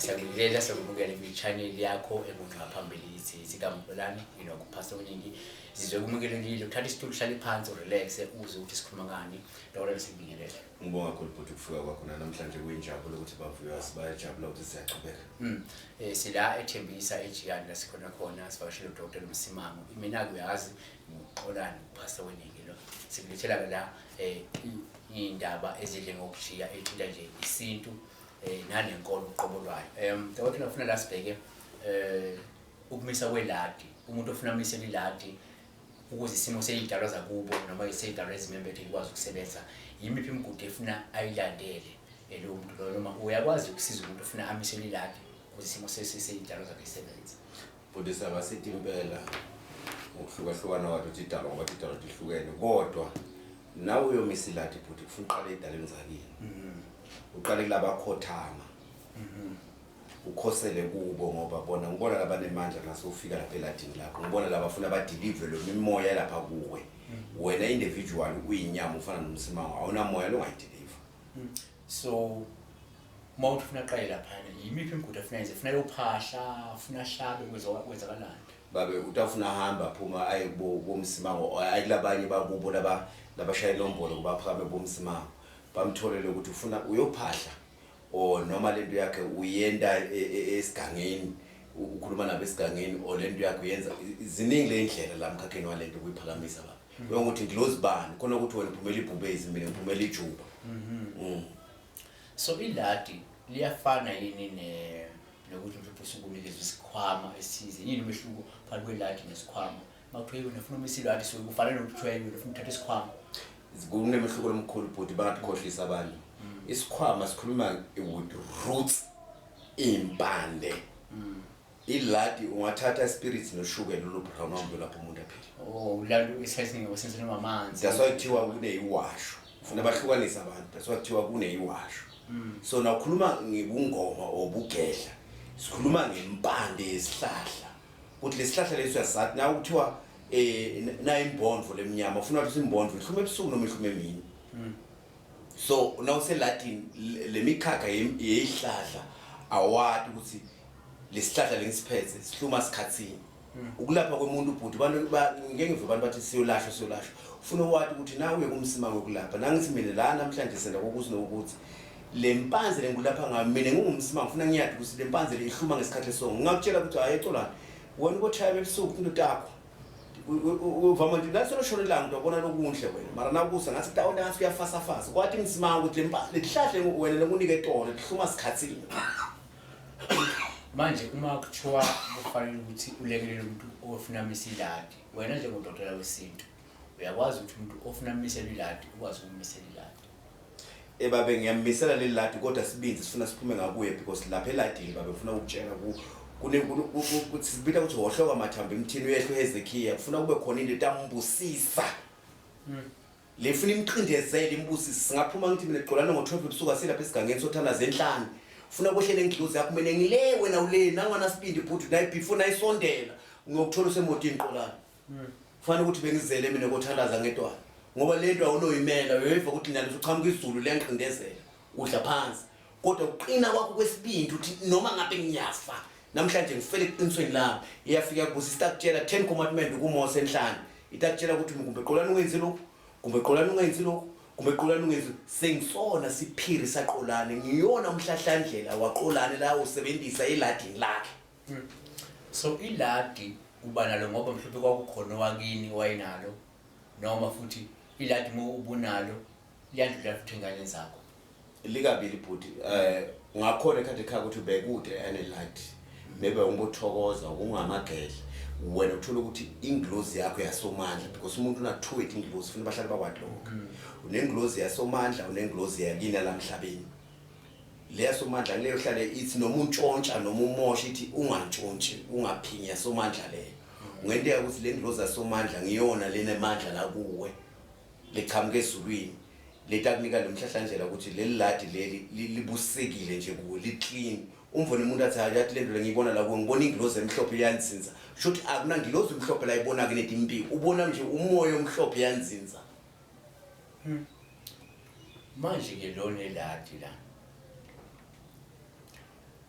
Siyabingelela sokubukela kwi-channel yakho engunqaphambili sikamhlolani inokuphasa oningi sizwe kumukelekile uthatha isitulo hlale phansi urelax uze ukuthi sikhuluma ngani lokho sibingelela. Ngibonga kakhulu futhi ukufika kwakho namhlanje kuyinjabulo ukuthi bavuyazi bayajabula ukuthi siyaqhubeka. Sila ethembisa ejikani la sikhona khona sivakashele uDr. Msimango. Mina kuyazi uXolani uphasa oningi lo. Sikulethela la indaba ezidle ngokujiya ethinta nje isintu nanenkolo uqobo lwayo. Ukuthi ngifuna la sibheke ukumisa kwe-Ladi. Umuntu ofuna umisa i-Ladi ukuze isimo seyidalwa zakubo noma iseyidalwa ezimembethe ikwazi ukusebenza. Yimiphi imigudu efuna ayilandele lo muntu lo noma uyakwazi ukusiza umuntu ofuna amise i-Ladi ukuze isimo seyidalwa zakhe isebenze. Futhi sabasithi impela ukuhlukahlukana kwathi uthi idalwa ngoba idalwa lihlukene kodwa nawe uyomisa i-Ladi futhi kufuna uqale idalweni zakini. Uqale kulaba khothama. Ukhosele kubo ngoba bona ngibona labanemandla naso ufika lapha eLadini lakho ngibona labafuna badeliver lo mimoya lapha kuwe wena individual uyinyama ufana nomsimango awuna moya lo ngayideliver. So mawuthi ufuna qale lapha yimiphi imigudu efuna yenze ufuna uphahla ufuna shabe kwenzakalani babe utafuna hamba phuma ayibo bomsimango ayikulabanye bakubo labashayela lombolo kubaphakame bomsimango bamtholele ukuthi ufuna uyophahla o noma lento yakhe uyenda esigangeni ukhuluma nabo esigangeni o lento yakhe uyenza ziningi le ndlela la mkhakheni walento kuyiphakamisa baba ukuthi ngilozibani khona ukuthi wena uphumela ibhubezi mina ngiphumela ijuba. So i-Ladi liyafana yini nokuthi mhlawumbe usukunikeza isikhwama esize yini umehluko phakathi kwe-Ladi nesikhwama makuthiwa wena ufuna umisa i-Ladi so kufanele ukuthi wena ufuna uthatha isikhwama kunemehluko omkhulu futhi bayakhohlisa abantu. Isikhwama sikhuluma with roots impande. I-Ladi ungathatha spirits nosugar lolu brown wambo lapho umuntu aphila. Lalo isayini ngosenzela amanzi. That's why kuthiwa kuneyiwasho. Ufuna bahlukanisa abantu. That's why kuthiwa kuneyiwasho. So na ukhuluma ngibungoma obugedla. Sikhuluma ngempande yesihlahla. Kuthi lesihlahla leso yasathi na kuthiwa na imbondvo lemnyama ufuna ukuthi imbondvo ihlume ebusuku noma ihlume emini. So now say Latin lemikhakha yeyihlahla awadi ukuthi lesihlahla lengisiphethe sihluma sikhatsini. Ukulapha kwemuntu ubhuti abantu ngeke ngive abantu bathi siyolashwa ufuna wathi ukuthi nawe uye kumsimango kulapha nangithi mina la namhlanje senda kokuthi nokuthi lempanze lengulapha ngami mina ngingumsimango ufuna ngiyathi ukuthi lempanze lehluma ngesikhathi lesongo ngakutshela ukuthi hayi Xolani wena ubothaya ebusuku into takho uvama nje laselo shore la nto ubona lokunhle wena mara nakusa ngathi tawona ngathi kuyafasa kwathi Msimango ukuthi lehlahle wena lekunike etolo lihluma sikhatsini. Manje uma kuthiwa kufanele ukuthi ulekelele umuntu ofuna umisa i-Ladi wena njengodokotela wesintu uyakwazi ukuthi umuntu ofuna umisa i-Ladi ukwazi ukumisa i-Ladi. Babe ngiyamisela le Ladi kodwa sibinzi sifuna siphume ngakuye because lapha eLadini babe ufuna ukutshela kuthi sibita ukuthi wohloka mathambo emthini uyehlo Hezekiya ufuna kube khona into etambusisa lefuna imqindezele imbusisi singaphuma ngithi mina Xolani ngo-12 ebusuku asilapha esigangeni sothanda zenhlanu ufuna kwehlele ngidluze yakho mina ngile wena ule nangwana sibindi bhuti nayi before nayisondela ngiyokuthola usemotini Xolani ufana ukuthi bengizele mina kothandaza ngedwana ngoba lento awunoyimela uyiva ukuthi nalo uchamuka izulu liyanqindezela udla phansi kodwa uqina kwakho kwesibindi uthi noma ngabe ngiyafa namhlanje ngifele eqinisweni lami iyafika kubusi sitakutshela 10 commandment kuMose enhlanu itakutshela ukuthi kumbe Xolani ungenzi lokho kumbe Xolani ungenzi lokho kumbe Xolani ungenzi sengisona siphiri saXolani ngiyona umhlahlandlela waXolani la usebenzisa iLadini lakhe. So iLadi uba nalo ngoba mhlawumbe kwakukhona wakini wayinalo noma futhi iLadi ubunalo liyandlula futhi engane zakho likabili bhuti ngakhona ekhathi khaya ukuthi ubekude eLadi maybe umbothokoza ungamagedla wena uthola ukuthi inglozi yakho yasomandla because umuntu una-2 inglozi ufuna bahlale bakwadloka unenglozi yasomandla unenglozi yakini lamhlabeni le yasomandla leyo hlale ithi noma untshontsha noma umosha ithi ungantshontshi ungaphinyi yasomandla leyo ungenteka ukuthi le nglozi yasomandla ngiyona lenemandla la kuwe leqhamuke ezulwini letakunika lomhlahlandlela ukuthi leli Ladi leli libusekile nje kuwe liclean umvone umuntu athi hayi lento ngiyibona la ngibona inglozi emhlophe yanzinza shothi akuna ngilozi emhlophe la ibona kuneti impilo ubona nje umoya omhlophe yanzinza. Manje ke lona iLadi la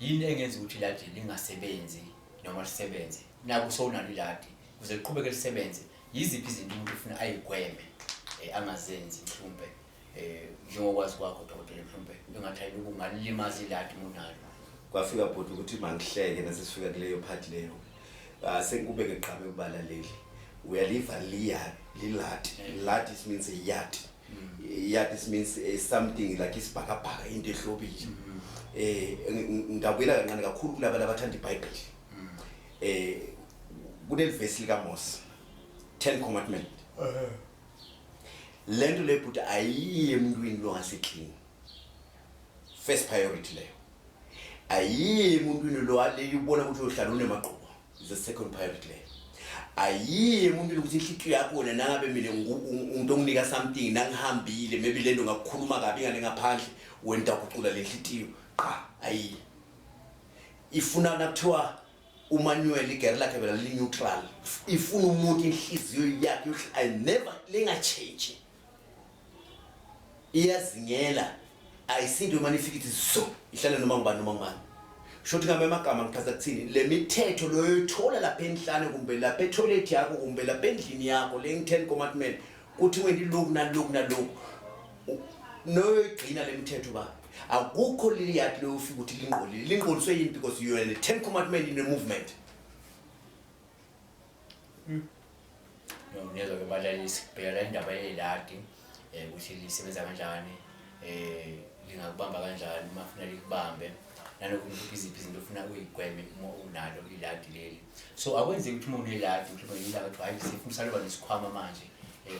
yini engenza ukuthi iladi lingasebenzi noma lisebenze naku sowunalo iladi uze liqhubeke lisebenze yiziphi izinto umuntu ufuna ayigweme angazenzi mhlawumbe njengokwazi kwakho dokotela mhlawumbe engathi ayiloku ngalimaza iladi munalo kwafika bhuti ukuthi mangihleke nasifika kuleyo part leyo sekubeke gqabe ubalaleli uyaliva liladi ladi means a yard yard means something like isibhakabhaka into ehlobile ngabuyela kancane kakhulu kulabo abathanda iBhayibheli kunelivesi likaMose 10 commandment lento le bhuti ayiye emntwini lo ngaseklini first priority leyo ayiye emntwini lo aleyibona ukuthi uhlala unemaqhuba the second priority leyo ayiye emntwini ukuthi inhliziyo yakho wona nangabe mina umuntu onginika something nangihambile maybe lento ngakukhuluma kabi ngale ngaphandle wenta ukucula lenhliziyo cha ayiye ifuna nakuthiwa uManuel igere lakhe bela li neutral ifuna umuntu inhliziyo yakhe I never lenga change iyazingela ayisinto manje ifika ithi so ihlala noma ngubani shothi ngame amagama ngichaza kuthini le mithetho loyithola lapha enhlane kumbe lapha etoilet yakho kumbe lapha endlini yakho le 10 commandment kuthi wendi lokhu nalokhu noyigcina le mithetho ba akukho liyati lo ufika ukuthi lingqoliswe yini because you are the 10 commandment in the movement ngiyazo ke balalisi bheka indaba yeladi ukuthi lisebenza kanjani lingakubamba kanjani uma ufuna likubambe nanokuthi iziphi izinto ufuna uyigweme uma unalo iladi leli so akwenze ukuthi umuntu eladi mhlawumbe yila ukuthi hayi sifuna saloba nesikhwama manje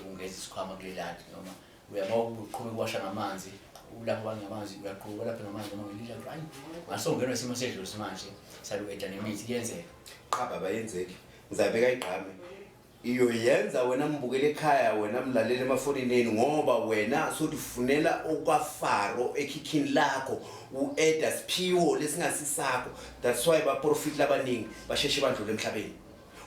ungeza isikhwama kule ladi noma uyama uqhubeka uwasha ngamanzi ulapho bangamanzi uyaqhubeka lapha ngamanzi noma ngelila ukuthi hayi ngasongenwa isimo sedlule simanje saluqeda nemithi kuyenzeka qaba bayenzeki ngizabeka igqame iyo yenza wena mbukele ekhaya wena mlalele emafonini ngoba wena sothi ufunela okwafaro ekhikhini lakho uEda Sphiwo lesingasisakho that's why ba profit labaningi basheshe bandlule emhlabeni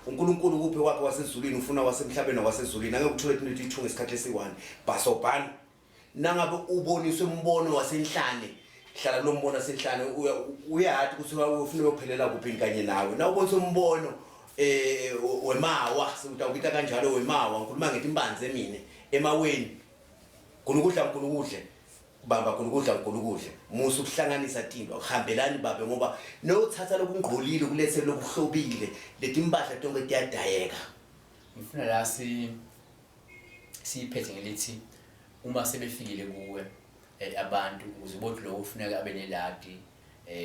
uNkulunkulu kuphe wakhe wasezulwini ufuna wasemhlabeni wasezulwini ake ukuthola into ithunga isikhathi lesi1 basobhani nangabe uboniswe umbono wasenhlane hlala lo mbono wasenhlane uyathi kusuka ufuna ukuphelela kuphi kanye nawe na uboniswe umbono wemawa sewutawubita kanjalo wemawa ngikhuluma ngethi imbanze emine emaweni kulukudle bamba kulukudle musu ukuhlanganisa tinto akuhambelani babe ngoba nothatha lokungqolile kulethe lokuhlobile lethi impahla tonke tiyadayeka ngifuna la siphethe ngelithi uma sebefikile kuwe abantu ukuze bothi lo ufuneka abe neladi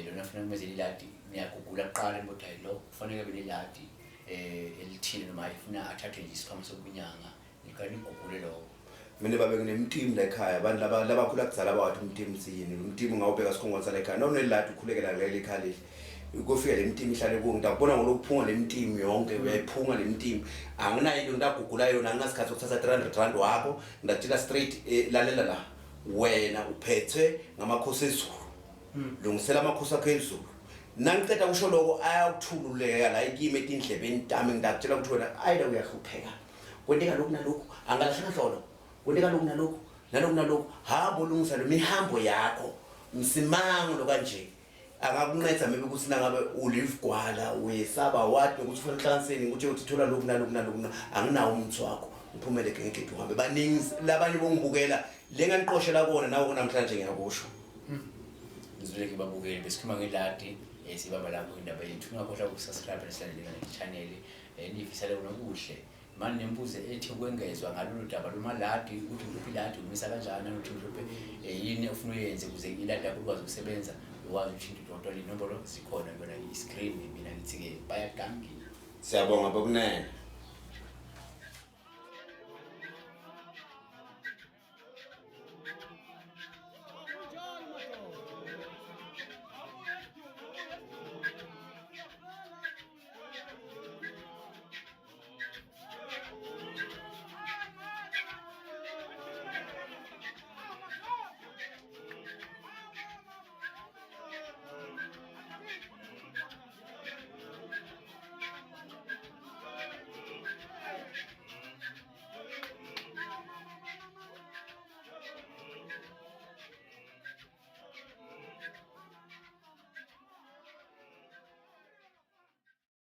lona ufuna kumezela iladi niyagugula kuqala bothi hayi lo kufanele abe neladi elithile noma ifuna athathe nje isikhwama sokunyanga ngikanigugule lokho mina babe kunemtimu la ekhaya abantu labakhula kuzala bawathi umtimu siyini umtimu ngawubeka sikhongwana la ekhaya noma neladi ukhulekela ngale ekhaya ukufika le mtimu ihlale ku ngidabona ngolokuphunga le mtimu yonke uyayiphunga le mtimu anginayo into ngidagugula yona anginasikhathi sokuthatha 300 rand wakho ngidatshela straight lalela la wena uphethwe ngamakhosi ezulu lungisela amakhosi akhe ezulu nangiceda kusho lokho ayakuthululeka la ikime etindlebeni tami ngidakutshela ukuthi wena ayila uyahlupheka kwenteka lokhu nalokhu angalahlanga hlolo kwenteka lokhu nalokhu hamba ulungisa lo mihambo yakho Msimango lo kanje akakunceda maybe ukuthi nangabe ulivgwala uyesaba wadi ukuthi ufuna inhlanganiseni ukuthi uthola lokhu nalokhu anginawo umuntu wakho uphumele ngeke uhambe baningi labanye bongibukela lenganiqoshela kona nawe namhlanje ngiyakusho ngizuleke babukeli besikhuluma ngeladi sibamba lapho indaba yethu ungakhohlwa ukusubscribe nesilandela nechannel nifisale nokuhle manje nembuzo ethi ukwengezwa ngalolu daba lomaladi ukuthi mhlophe iladi umisa kanjani ukuthi mhlophe yini ufuna uyenze ukuze iladi yakho ikwazi ukusebenza ukwazi ukuthi into inombolo zikhona yona i-screen mina ngithi ke bayadangi siyabonga bokunene